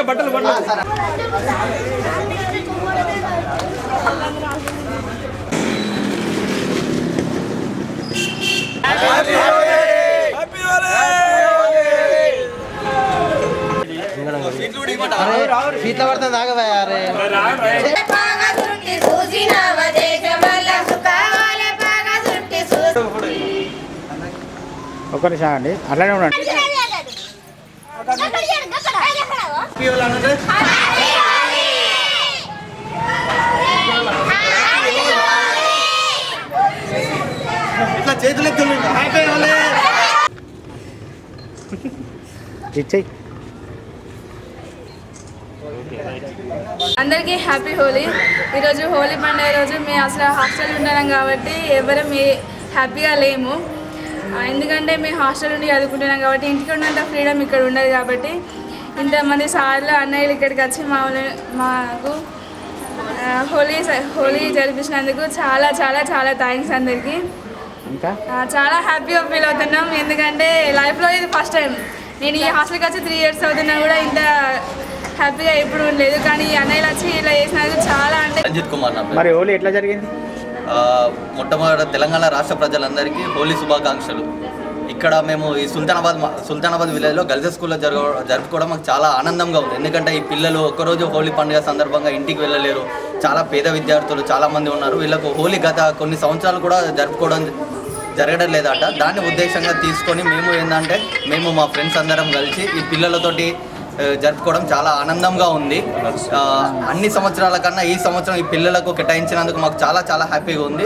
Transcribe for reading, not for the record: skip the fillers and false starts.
బట్టలు బట్టలు సీత పడుతుంది ఆగవే ఒక్క నిమిషం అండి అట్లానే ఉండండి. ఇట్లా చేతులు ఇచ్చేయి. అందరికీ హ్యాపీ హోలీ. ఈరోజు హోలీ పండుగ రోజు మేము అసలు హాస్టల్ ఉంటున్నాం కాబట్టి ఎవరం హ్యాపీగా లేము. ఎందుకంటే మేము హాస్టల్ నుండి చదువుకుంటున్నాం కాబట్టి ఇంటికి ఉన్నంత ఫ్రీడమ్ ఇక్కడ ఉండదు కాబట్టి ఇంతమంది సార్లు అన్నయ్యలు ఇక్కడికి వచ్చి మాకు హోలీ జరిపించినందుకు చాలా చాలా చాలా థ్యాంక్స్ అందరికీ. ఇంకా చాలా హ్యాపీగా ఫీల్ అవుతున్నాం ఎందుకంటే లైఫ్లో ఇది ఫస్ట్ టైం. నేను ఈ హాస్టల్కి వచ్చి 3 years అవుతున్నా కూడా ఇంత హ్యాపీగా ఎప్పుడు ఉండలేదు. కానీ ఈ అన్నయ్యలు వచ్చి ఇలా చేసినందుకు చాలా అంటే. రంజిత్ కుమార్ నా పేరు. మరి హోలీ ఎట్లా జరిగింది? మొట్టమొదటి తెలంగాణ రాష్ట్ర ప్రజలందరికీ హోలీ శుభాకాంక్షలు. ఇక్కడ మేము ఈ సుల్తానాబాద్ విలేజ్లో గర్ల్స్ స్కూల్లో జరుపుకోవడం మాకు చాలా ఆనందంగా ఉంది. ఎందుకంటే ఈ పిల్లలు ఒక్కరోజు హోలీ పండుగ సందర్భంగా ఇంటికి వెళ్ళలేరు. చాలా పేద విద్యార్థులు చాలామంది ఉన్నారు. వీళ్ళకు హోలీ గత కొన్ని సంవత్సరాలు కూడా జరుపుకోవడం జరగడం లేదట. దాన్ని ఉద్దేశంగా తీసుకొని మేము ఏంటంటే మేము మా ఫ్రెండ్స్ అందరం కలిసి ఈ పిల్లలతోటి జరుపుకోవడం చాలా ఆనందంగా ఉంది. అన్ని సంవత్సరాల కన్నా ఈ సంవత్సరం ఈ పిల్లలకు కేటాయించినందుకు మాకు చాలా చాలా హ్యాపీగా ఉంది.